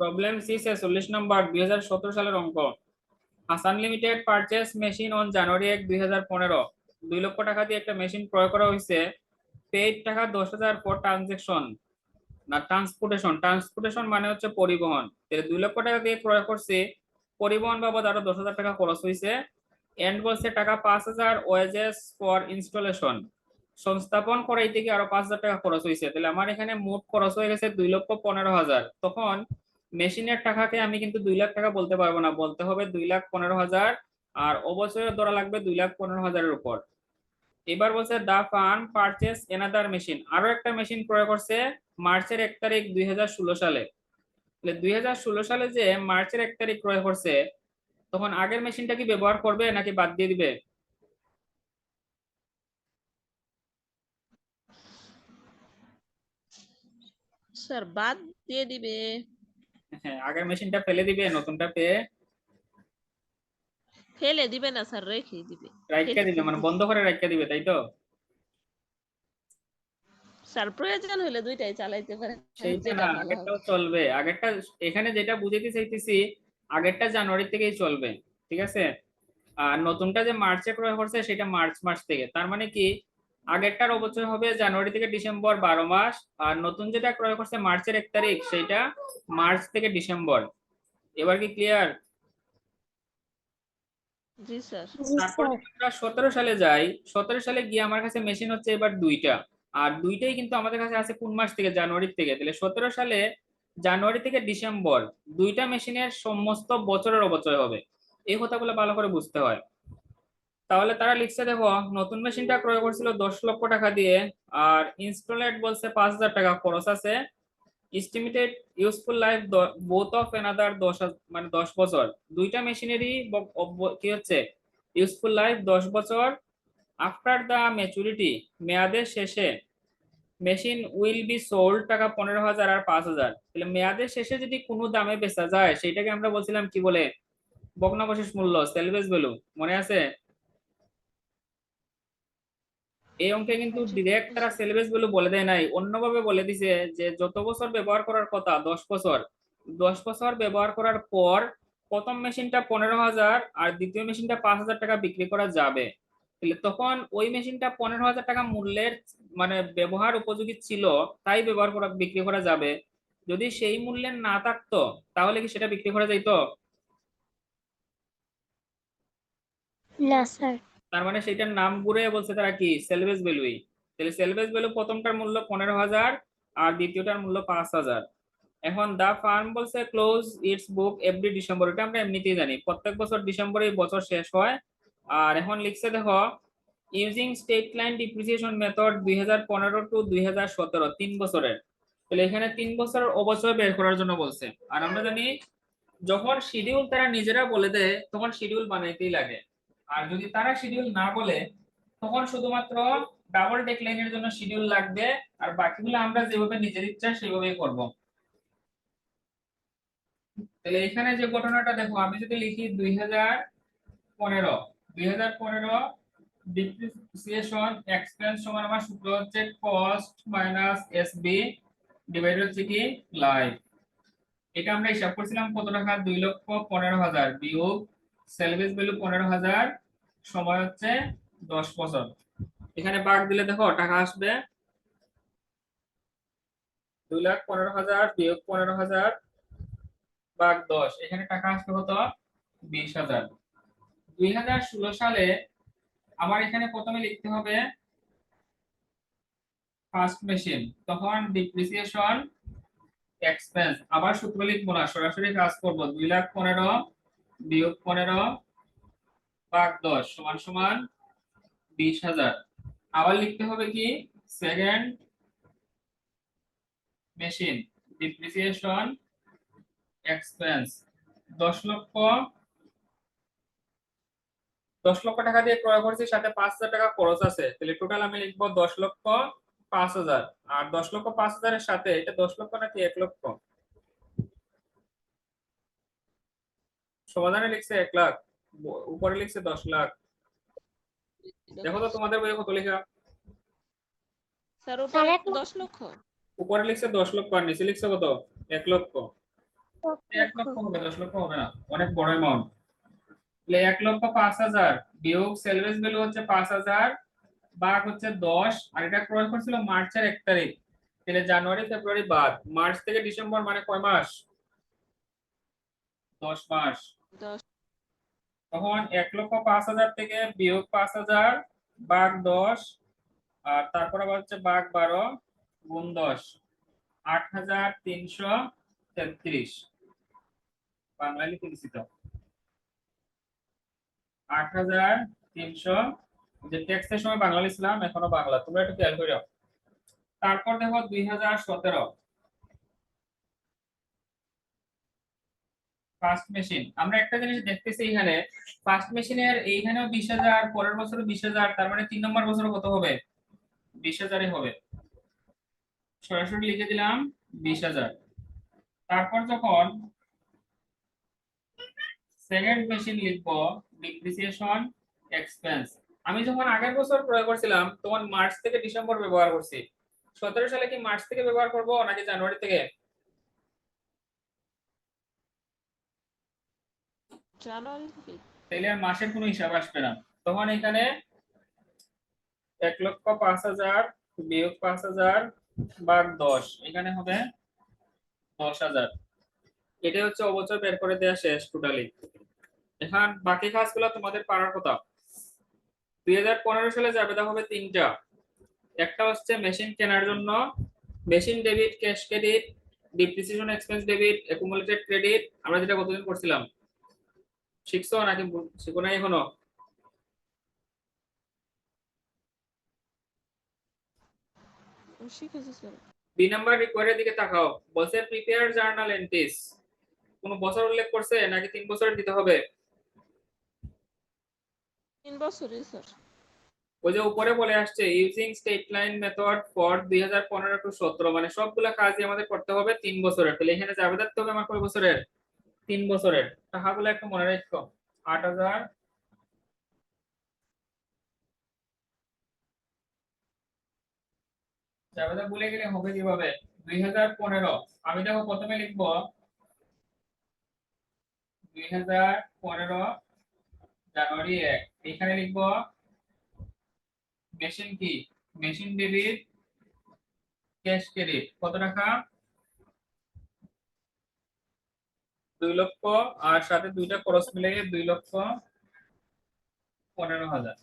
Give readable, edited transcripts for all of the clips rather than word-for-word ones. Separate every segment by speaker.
Speaker 1: Problem C 46 নম্বর 2017 সালের অঙ্ক। Hasan limited purchase machine on January 1 2015। 2 লক্ষ টাকা দিয়ে একটা মেশিন ক্রয় করা হয়েছে। পেইড টাকা 10,000 ফর ট্রানজেকশন না ট্রান্সপোর্টেশন। ট্রান্সপোর্টেশন মানে হচ্ছে পরিবহন। 2 লক্ষ টাকা দিয়ে ক্রয় করছে, পরিবহন বাবদ আরো 10,000 টাকা খরচ হয়েছে। এন্ড বলছে টাকা 5,000 ওয়েজেস ফর ইনস্টলেশন, সংস্থাপন করাইতে গিয়ে আরো 5,000 টাকা খরচ হয়েছে। তাহলে আমার এখানে মোট খরচ হয়ে গেছে 2,15,000। তখন মেশিনের টাকাকে আমি কিন্তু 2 লাখ টাকা বলতে পারবো না, বলতে হবে 2,15,000, আর অবশ্যই ধরা লাগবে 2,15,000-এর উপর। এবার বলছে দা ফার্ম পারচেস এনাদার মেশিন, আরো একটা মেশিন ক্রয় করছে মার্চের 1 তারিখ 2016 সালে। তাহলে 2016 সালে যে মার্চের 1 তারিখ ক্রয় করছে, তখন আগের মেশিনটা কি ব্যবহার করবে নাকি বাদ দিয়ে দিবে?
Speaker 2: স্যার বাদ দিয়ে দিবে।
Speaker 1: হ্যাঁ, আগের মেশিনটা ফেলে দিবে, নতুনটা পেয়ে
Speaker 2: ফেলে দিবে না স্যার, রেখে দিবে।
Speaker 1: রাইখা দিবে, মানে বন্ধ করে রাইখা দিবে, তাই তো?
Speaker 2: স্যার প্রয়োজন হলে দুইটাই চালাইতে পারে,
Speaker 1: সেইটা
Speaker 2: যেটা
Speaker 1: না,
Speaker 2: ভালো হবে।
Speaker 1: আগেরটাও চলবে। আগেরটা এখানে যেটা বুঝাইতে চাইতেছি, আগেরটা জানুয়ারি থেকেই চলবে, ঠিক আছে? আর নতুনটা যে মার্চে ক্রয় করছে সেটা মার্চ মাস থেকে। তার মানে কি, আগেরটার অবচয় হবে জানুয়ারি থেকে ডিসেম্বর 12 মাস, আর নতুন যেটা ক্রয় করছে মার্চের 1 তারিখ সেটা মার্চ থেকে ডিসেম্বর। এবার কি ক্লিয়ার?
Speaker 2: জি স্যার।
Speaker 1: তারপর যদি আমরা 17 সালে যাই, 17 সালে গিয়ে আমার কাছে মেশিন হচ্ছে এবার দুইটা, আর দুইটাই কিন্তু আমাদের কাছে আছে কোন মাস থেকে? জানুয়ারি থেকে। তাহলে 17 সালে জানুয়ারি থেকে ডিসেম্বর দুইটা মেশিনের সমস্ত বছরের অবচয় হবে। এই কথাগুলো ভালো করে বুঝতে হয়। তাহলে তারা লিখছে, দেখো নতুন মেশিনটা ক্রয় করছিল 10 লক্ষ টাকা দিয়ে, আর ইনস্টলেট বলছে 5,000 টাকা খরচ আছে। Estimated useful life both of another মানে 10 বছর। দুইটা মেশিনেরই কি হচ্ছে ইউজফুল লাইফ 10 বছর। আফটার দা ম্যাচুরিটি, মেয়াদের শেষে মেশিন উইল বি সোল্ড টাকা 15,000 আর 5,000। তাহলে মেয়াদের শেষে যদি কোনো দামে বেচা যায় সেটাকে আমরা বলছিলাম কি বলে? ভগ্নাবশেষ মূল্য, সেলভেজ ভ্যালু, মনে আছে? এই অঙ্কে কিন্তু ডিরেক্ট তারা সেলভেজ ভ্যালু বলে দেয় নাই, অন্যভাবে বলে দিছে যে যত বছর ব্যবহার করার কথা 10 বছর, 10 বছর ব্যবহার করার পর প্রথম মেশিনটা 15,000 আর দ্বিতীয় মেশিনটা 5,000 টাকা বিক্রি করা যাবে। তাহলে তখন ওই মেশিনটা 15,000 টাকা মূল্যের, মানে ব্যবহার উপযোগী ছিল, তাই ব্যবহার করা বিক্রি করা যাবে। যদি সেই মূল্যের না থাকতো তাহলে কি সেটা বিক্রি করা যাইতো?
Speaker 3: না স্যার।
Speaker 1: তার মানে সেটার নাম ঘুরে বলছে তারা কি? সেলভেজ ভ্যালুই। তাহলে সেলভেজ ভ্যালু প্রথমটার মূল্য 15,000 আর দ্বিতীয়টার মূল্য 5,000। এখন দা ফার্ম বলছে close it's book every December, এটা আমরা এমনিতেই জানি, প্রত্যেক বছর ডিসেম্বরে এই বছর শেষ হয়। আর এখন লিখছে দেখো using straight line depreciation method 2015 to 2017, 3 বছরের। তাহলে এখানে 3 বছরের অবচয় বের করার জন্য বলছে। আর আমরা জানি যখন শিডিউল তারা নিজেরা বলে দেয় তখন শিডিউল বানাইতেই লাগে, আর যদি তারা শিডিউল না বলে তখন শুধুমাত্র ডাবল ডেক লাইনের জন্য শিডিউল লাগবে, আর বাকিগুলো আমরা যেভাবে নিজের ইচ্ছা সেভাবেই করব। তাহলে এখানে যে ঘটনাটা দেখো, আমি যদি লিখি 2015, 2015 ডিপ্রিসিয়েশন এক্সপেন্স সমান আমার সূত্র হচ্ছে কস্ট মাইনাস এসবি ডিভাইডেড হচ্ছে কি লাইফ। এটা আমরা হিসাব করছিলাম কত টাকা? 2,15,000 বিয়োগ সেলভেজ ভ্যালু 15,000, সময় হচ্ছে 10 বছর। এখানে ভাগ দিলে দেখো টাকা আসবে 2,15,000 বিয়োগ 15,000 ভাগ 10, এখানে টাকা আসবে কত? 20,000। 2016 সালে আমার এখানে প্রথমে লিখতে হবে ফার্স্ট মেশিন, তখন ডিপ্রিসিয়েশন এক্সপেন্স, আবার সূত্র লিখবো না, সরাসরি কাজ করব। 2,15,000 বিয়োগ 15 ভাগ 10 সমান সমান 20,000। আবার লিখতে হবে কি সেকেন্ড মেশিন ডিপ্রিসিয়েশন এক্সপেন্স, 10 লক্ষ 10 লক্ষ টাকা দিয়ে ক্রয় করছি, সাথে 5,000 টাকা খরচ আছে। তাহলে টোটাল আমি লিখবো 10,05,000। আর 10,05,000 এর সাথে এটা 10 লক্ষ নাকি 1 লক্ষ? সমাধানে লিখছে 1 লাখ, উপরে লিখছে 10 লাখ। দেখো তো তোমাদের বইয়ে কত লেখা?
Speaker 2: স্যার উপরে 10 লক্ষ।
Speaker 1: উপরে লিখছে 10 লক্ষ আর নিচে লিখছে কত? 1 লক্ষ। 1 লক্ষ হবে, 10 লক্ষ হবে না, অনেক বড় অ্যামাউন্ট। তাহলে 1,05,000 বিয়োগ সেলভেজ ভ্যালু হচ্ছে 5,000 ভাগ হচ্ছে 10, আর এটা ক্রয় করছিল মার্চের 1 তারিখ। তাহলে জানুয়ারি ফেব্রুয়ারি বাদ, মার্চ থেকে ডিসেম্বর মানে কয় মাস? 10 মাস।
Speaker 2: 10
Speaker 1: তখন 1,05,000 থেকে বিয়োগ 5,000 ভাগ 10, আর তারপর আবার হচ্ছে ভাগ 12 গুণ 10, 8,333। বাংলা লিখে দিছি তো, 8,300। যে টেক্সটের সময় বাংলা লিখলাম, এখনো বাংলা, তোমরা একটু খেয়াল করো। তারপর দেখো 2017 ফার্স্ট মেশিন। আমরা একটা জিনিস দেখতেছি এখানে, ফার্স্ট মেশিনের এইখানেও 20,000, পরের বছরও 20,000, তার মানে 3 নম্বর বছর কত হবে? 20,000-ই হবে। সরাসরি লিখে দিলাম 20,000। তারপর যখন সেকেন্ড মেশিন লিখবো, ডিপ্রিসিয়েশন এক্সপেন্স। আমি যখন আগের বছর প্রয়োগ করছিলাম তখন মার্চ থেকে ডিসেম্বর ব্যবহার করছি। 17 সালে কি মার্চ থেকে ব্যবহার করব নাকি জানুয়ারি থেকে?
Speaker 2: জানুয়ারি থেকে।
Speaker 1: তাইলে আর মাসের কোনো হিসাব আসবে না। তখন এখানে 1,05,000 বিয়োগ 5,000 ভাগ 10, এখানে হবে 10,000। এটা হচ্ছে অবচয় বের করে দেওয়া শেষ টোটালি। এখন বাকি কাজগুলো তোমাদের পারার কথা। 2015 সালে জাবেদা হবে 3টা। একটা হচ্ছে মেশিন কেনার জন্য machine debit, cash credit, depreciation expense debit, accumulated credit. আমরা যেটা গতদিন করছিলাম, শিখছো নাকি শিখো নাই এখনো?
Speaker 2: শিখেছি স্যার।
Speaker 1: 2 নাম্বার রিকোয়ারের দিকে তাকাও, বলছে প্রিপেয়ার জার্নাল এন্ট্রিজ। কোন বছর উল্লেখ করছে নাকি 3 বছরের দিতে হবে?
Speaker 2: 3 বছরই স্যার।
Speaker 1: ওই যে উপরে বলে আসছে using straight line method for 2015 to 17, মানে সবগুলা কাজই আমাদের করতে হবে 3 বছরের। তাহলে এখানে যাবে থাকতে হবে আমার কয় বছরের? 3 বছরের। টাকাগুলো একটু মনে রাখো, 8,000। যাবে ভুলে গেলে হবে কিভাবে? 2015 আমি দেখো প্রথমে লিখবো 2015 জানুয়ারি 1, এখানে লিখবো মেশিন কি, মেশিন ডেবিট, ক্যাশ ক্রেডিট কত টাকা? 2 লক্ষ, আর সাথে দুইটা খরচ মিলে 2,15,000।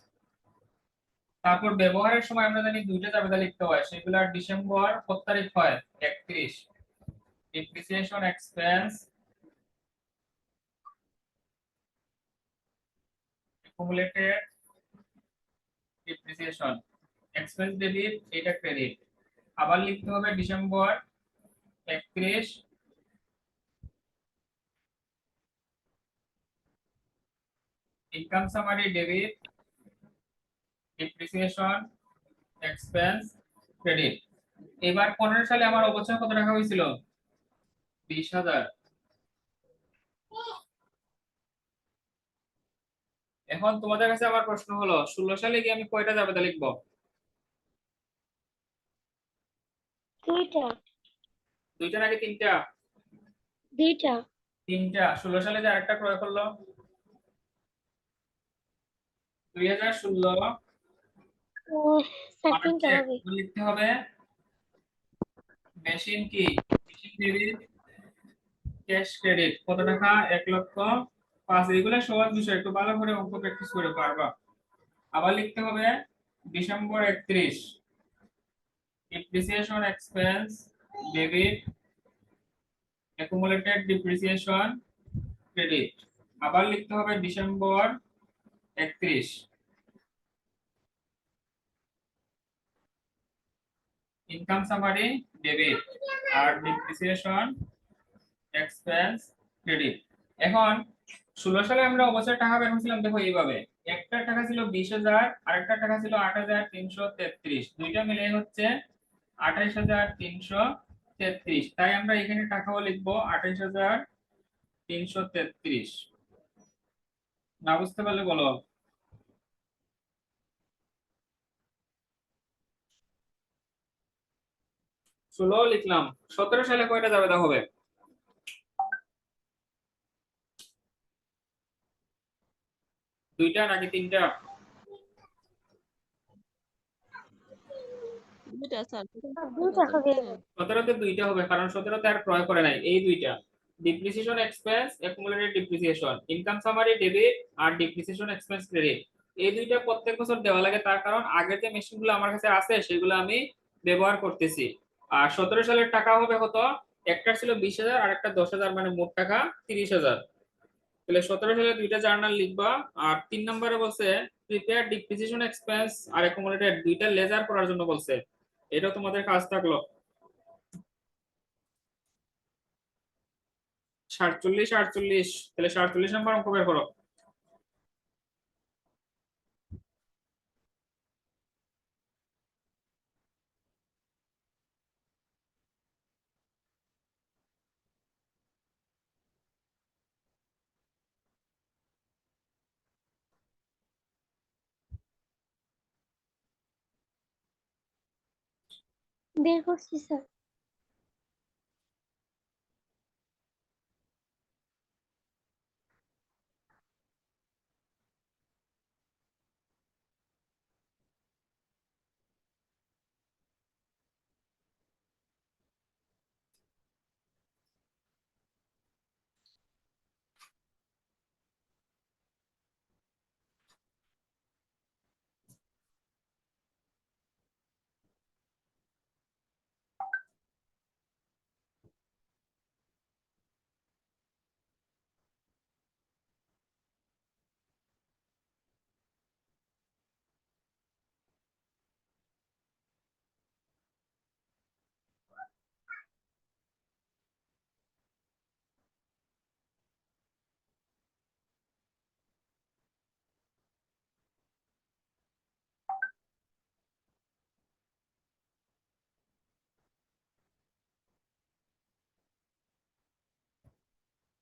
Speaker 1: তারপর ব্যবহারের সময় আমরা জানি দুইটা জাবেদা লিখতে হয়, সেগুলা ডিসেম্বর কত তারিখ হয়? 31। Depreciation expense, accumulated depreciation expense debit, এটা ক্রেডিট। আবার লিখতে হবে December 31। Income summary debit, depreciation expense credit. এবার 15 সালে আমার অবচয় কত টাকা হয়েছিল? 20,000। এখন তোমাদের কাছে আমার প্রশ্ন হলো 16 সালে কি আমি কয়টা জাবেদা লিখবো?
Speaker 3: 2টা।
Speaker 1: 2টা নাকি 3টা?
Speaker 3: 2টা।
Speaker 1: 3টা। 16 সালে যে আরেকটা ক্রয় করলো 2016
Speaker 3: ও স্যার 3টা
Speaker 1: মার্চে
Speaker 3: হবে।
Speaker 1: লিখতে হবে মেশিন কি, মেশিন ডেবিট, ক্যাশ ক্রেডিট কত টাকা? 1,05,000। এগুলো সহজ বিষয়, একটু ভালো করে অঙ্ক প্র্যাকটিস করে পারবা। আবার লিখতে হবে December 31, depreciation expense debit, accumulated depreciation credit. আবার লিখতে হবে ডিসেম্বর 31, ইনকাম সামারি ডেবিট আর ডিপ্রিসিয়েশন এক্সপেন্স ক্রেডিট। এখন 16 সালে আমরা অবশ্যই টাকা বের করেছিলাম, দেখো এইভাবে একটা টাকা ছিল 20,000, আরেকটা টাকা ছিল 8,333, দুইটা মিলে হচ্ছে 28,333। তাই আমরা এখানে টাকাও লিখবো 28,333। না বুঝতে পারলে বলো। 16 লিখলাম। 17 সালে কয়টা জাবেদা হবে? দুইটা নাকি তিনটা?
Speaker 2: দুইটা স্যার,
Speaker 3: দুইটা হবে।
Speaker 1: 17তে দুইটা হবে, কারণ 17তে আর ক্রয় করে নাই, এই দুইটা depreciation expense, accumulated depreciation, income summary debit আর ডিপ্রিসিয়েশন এক্সপেন্স ক্রেডিট। এই দুইটা প্রত্যেক বছর দেওয়া লাগে, তার কারণ আগের যে মেশিনগুলো আমার কাছে আছে সেগুলো আমি ব্যবহার করতেছি। আর 17 সালের টাকা হবে কত? একটা ছিল 20,000 আর একটা 10,000, মানে মোট টাকা 30,000। তাহলে 17 সালে দুইটা জার্নাল লিখবা। আর 3 নম্বরে বলছে প্রিপেয়ার ডিপ্রিসিয়েশন এক্সপেন্স আর অ্যাকুমুলেটেড দুইটা লেজার করার জন্য বলছে। এটা তোমাদের কাজ থাকলো। 47 48, তাহলে 47 নাম্বার অঙ্ক বের করো।
Speaker 3: বের করছি স্যার।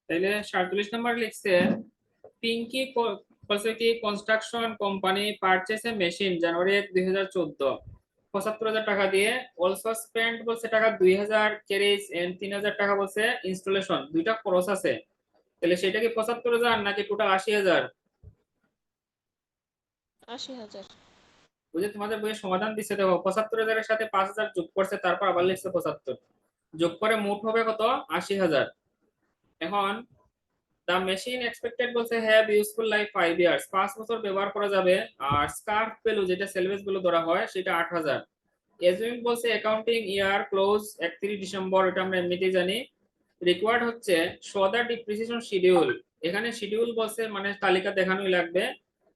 Speaker 1: তাইলে 47 নাম্বার লিখছে পিঙ্কি বলছে কি কনস্ট্রাকশন কোম্পানি পারচেস এ মেশিন জানুয়ারি 1 2014 75,000 টাকা দিয়ে। অলসো স্পেন্ড বলছে টাকা 2,000, ক্যারেজ এন্ড 3,000 টাকা বলছে ইনস্টলেশন। দুইটা খরচ আছে, তাহলে সেটা কি 75,000 নাকি টোটাল 80,000?
Speaker 2: 80,000।
Speaker 1: বুঝে তোমাদের বইয়ের সমাধান দিচ্ছে, দেখো 75,000 এর সাথে 5,000 যোগ করছে, তারপর আবার লিখছে 75, যোগ করে মোট হবে কত? 80,000। এখন দ্য মেশিন এক্সপেক্টেড বলছে হ্যাভ ইউজফুল লাইফ 5 ইয়ার্স, 5 বছর ব্যবহার করা যাবে। আর স্কার্ফ ভ্যালু যেটা সেলভেজ ভ্যালু ধরা হয় সেটা 8,000। এজুইং বলছে অ্যাকাউন্টিং ইয়ার ক্লোজ 31 ডিসেম্বর, এটা আমরা এমনিতেই জানি। রিকোয়ার্ড হচ্ছে শো দা ডিপ্রিসিয়েশন শিডিউল। এখানে শিডিউল বলছে মানে তালিকা দেখানোই লাগবে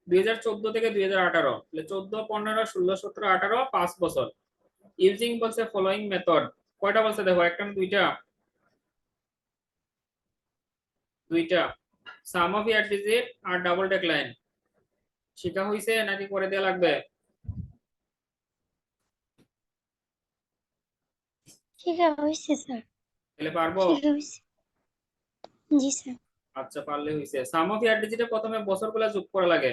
Speaker 1: 2014 থেকে 2018, তাহলে 14 15 16 17 18 5 বছর। ইউজিং বলছে ফলোইং মেথড। কয়টা বলছে দেখো, একটা না দুইটা? দুইটা। সাম অফ ইয়ার ডিজিট আর ডাবল ডেকলাইন শিখা হইছে নাকি করে দেয়া লাগবে?
Speaker 3: শেখা হয়েছে স্যার।
Speaker 1: তাহলে পারবো?
Speaker 3: শেখা হয়েছে। জি স্যার।
Speaker 1: আচ্ছা, পারলে হইছে। সাম অফ ইয়ার ডিজিটে প্রথমে বছরগুলো যোগ করা লাগে,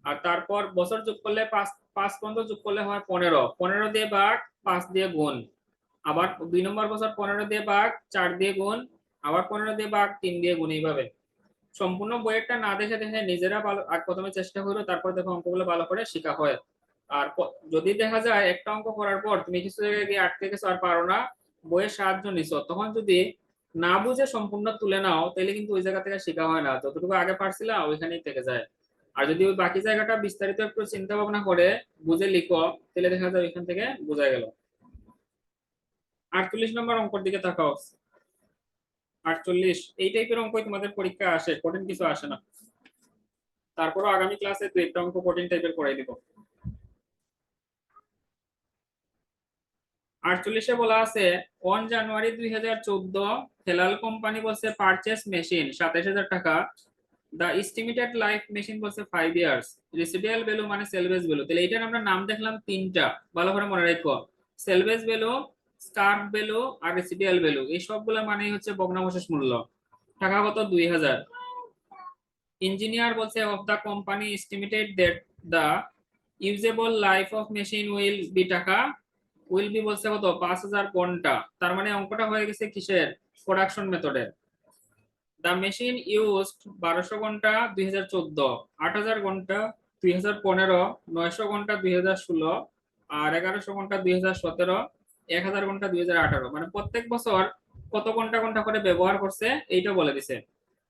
Speaker 1: আর তারপর বছর যোগ করলে 5 5 পর্যন্ত যোগ করলে হয় 15, 15 দিয়ে ভাগ 5 দিয়ে গুণ, আবার 2 নম্বর বছর 15 দিয়ে ভাগ 4 দিয়ে গুণ, আবার 15 দিয়ে ভাগ 3 দিয়ে গুণ। এইভাবে সম্পূর্ণ বইয়েরটা না দেখে দেখে নিজেরা ভালো আর প্রথমে চেষ্টা করো, তারপর দেখো অঙ্কগুলো ভালো করে শেখা হয়। আর যদি দেখা যায় একটা অঙ্ক করার পর তুমি কিছু জায়গায় গিয়ে আটকে গেছো আর পারো না, বইয়ের সাহায্য নিছো, তখন যদি না বুঝে সম্পূর্ণ তুলে নাও তাহলে কিন্তু ওই জায়গা থেকে শেখা হয় না, যতটুকু আগে পারছিলা ওইখানেই থেকে যায়। আর যদি ওই বাকি জায়গাটা বিস্তারিত একটু চিন্তা ভাবনা করে বুঝে লিখো তাহলে দেখা যায় ওইখান থেকে বোঝা গেল। 48 নম্বর অঙ্কের দিকে তাকাও। 48 এই টাইপের অঙ্ক তোমাদের পরীক্ষা আসে, কঠিন কিছু আসে না। তারপরও আগামী ক্লাসে দু একটা অঙ্ক কঠিন টাইপের করাই দিব। 48-এ বলা আছে 1 জানুয়ারি 2014 হেলাল কোম্পানি বলছে পারচেস মেশিন 27,000 টাকা। দা এস্টিমেটেড লাইফ মেশিন বলছে 5 ইয়ার্স। রেসিডুয়াল ভ্যালু মানে সেলভেজ ভ্যালু, তাহলে এটার আমরা নাম দেখলাম তিনটা, ভালো করে মনে রাখো। সেলভেজ ভ্যালু, স্কার্ফ ভ্যালু আর রেসিডুয়াল ভ্যালু, এই সবগুলো মানেই হচ্ছে ভগ্নাবশেষ মূল্য। টাকা কত? 2,000। ইঞ্জিনিয়ার বলছে of the company estimated that the usable life of machine will be টাকা, উইল বি বলছে কত? 5,000 ঘন্টা। তার মানে অঙ্কটা হয়ে গেছে কিসের? প্রোডাকশন মেথডে। দ্য মেশিন ইউজড 1200 ঘন্টা 2014, 8000 ঘন্টা 2015, 900 ঘন্টা 2016, আর 1100 ঘন্টা 2017, 1000 ঘন্টা 2018। মানে প্রত্যেক বছর কত ঘন্টা ঘন্টা করে ব্যবহার করছে এইটা বলে দিছে।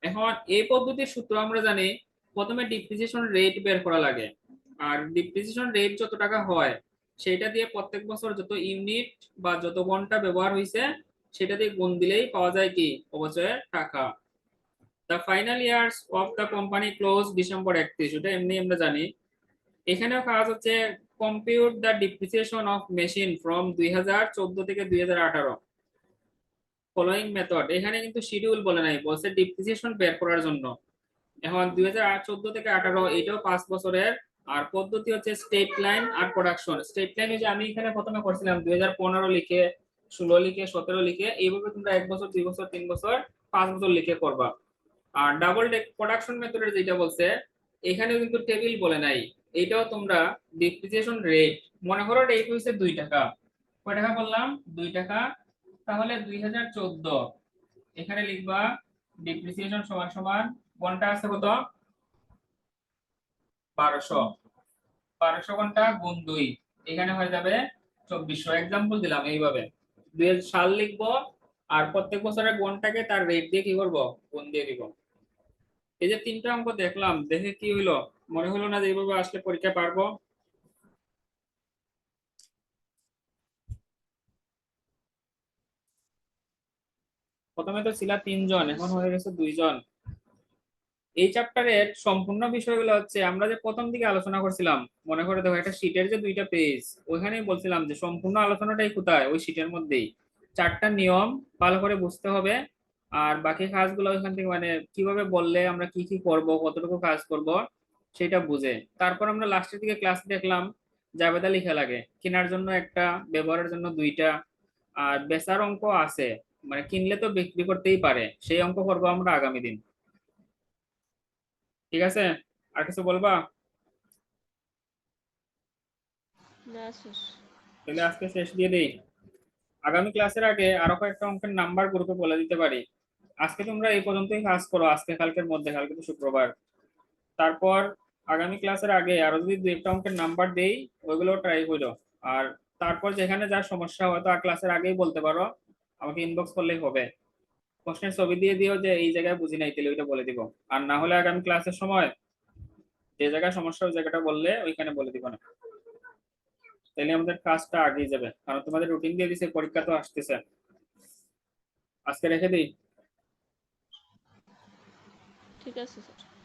Speaker 1: এখন এই পদ্ধতির সূত্র আমরা জানি, প্রথমে ডিপ্রিসিয়েশন রেট বের করা লাগে, আর ডিপ্রিসিয়েশন রেট যত টাকা হয় সেটা দিয়ে প্রত্যেক বছর যত ইউনিট বা যত ঘন্টা ব্যবহার হয়েছে সেটা দিয়ে গুণ দিলেই পাওয়া যায় কি অবচয়ের টাকা। The final years of the company close December 31, এটা এমনি আমরা জানি। এখানেও কাজ হচ্ছে compute the depreciation of machine from 2014 থেকে 2018 ফলোইং মেথড। এখানে কিন্তু শিডিউল বলে নাই, বলছে ডিপ্রিসিয়েশন বের করার জন্য। এখন 2014 থেকে 18 এটাও 5 বছরের। আর পদ্ধতি হচ্ছে স্টেট লাইন আর প্রোডাকশন। স্টেট লাইন যে আমি এখানে প্রথমে করছিলাম 2015 লিখে, 16 লিখে, 17 লিখে, এইভাবে তোমরা 1 বছর, 2 বছর, 3 বছর, 5 বছর লিখে করবা। আর ডাবল প্রোডাকশন মেথডের যেটা বলছে এখানে কিন্তু টেবিল বলে নাই, এইটাও তোমরা ডিপ্রিসিয়েশন রেট মনে করো, রেট হইছে 2 টাকা। কয় টাকা বললাম? 2 টাকা। তাহলে 2014 এখানে লিখবা ডিপ্রিসিয়েশন সমান সমান ঘন্টা আছে কত? 1200। 1200 ঘন্টা গুণ 2, এখানে হয়ে যাবে 2400। এক্সাম্পল দিলাম এইভাবে। 2 সাল লিখবো, আর প্রত্যেক বছরের ঘন্টাকে তার রেট দিয়ে কি করব? গুণ দিয়ে দিব। এই যে 3টা অঙ্ক দেখলাম, দেখে কি হইলো? মনে হলো না যে এইভাবে আসলে পরীক্ষা পারবো? প্রথমে তো ছিল 3 জন, এখন হয়ে গেছে 2 জন। এই চ্যাপ্টারের সম্পূর্ণ বিষয়গুলো হচ্ছে আমরা যে প্রথম দিকে আলোচনা করছিলাম, মনে করে দেখো একটা শীটের যে 2টা পেজ, ওইখানেই বলছিলাম যে সম্পূর্ণ আলোচনাটাই কোথায়? ওই শীটের মধ্যেই। 4টা নিয়ম ভালো করে বুঝতে হবে, আর বাকি কাজগুলো ওইখান থেকে মানে কিভাবে বললে আমরা কি কি করব, কতটুকু কাজ করব সেটা বুঝে তারপর আমরা লাস্টের দিকে ক্লাস দেখলাম জাবেদা লিখা লাগে, কেনার জন্য একটা, ব্যবহারের জন্য 2টা, আর বেচার অঙ্ক আছে, মানে কিনলে তো বিক্রি করতেই পারে, সেই অঙ্ক করবো আমরা আগামী দিন। ঠিক আছে? আর কিছু বলবা?
Speaker 2: না শেষ।
Speaker 1: তাহলে আজকে শেষ দিয়ে দেই। আগামী ক্লাসের আগে আরো কয়েকটা অঙ্কের নাম্বার গ্রুপে বলে দিতে পারি। আজকে তোমরা এই পর্যন্তই কাজ করো, আজকে কালকের মধ্যে, কালকে তো শুক্রবার। তারপর আগামী ক্লাসের আগে আরো যদি 2 একটা অঙ্কের নাম্বার দেই, ওইগুলো ট্রাই করো। আর তারপর যেখানে যার সমস্যা হয়তো ক্লাসের আগেই বলতে পারো, আমাকে ইনবক্স করলেই হবে। প্রশ্নের ছবি দিয়ে দিও যে এই জায়গায় বুঝি নাই, তাহলে ওইটা বলে দিব। আর না হলে আগামী ক্লাসের সময় যে জায়গায় সমস্যা ওই জায়গাটা বললে ওইখানে বলে দিব না, তাহলে আমাদের কাজটা আগিয়ে যাবে। কারণ তোমাদের রুটিন দিয়ে দিছে, পরীক্ষা তো আসতেছে। আজকে রেখে দিই।
Speaker 2: ঠিক আছে স্যার।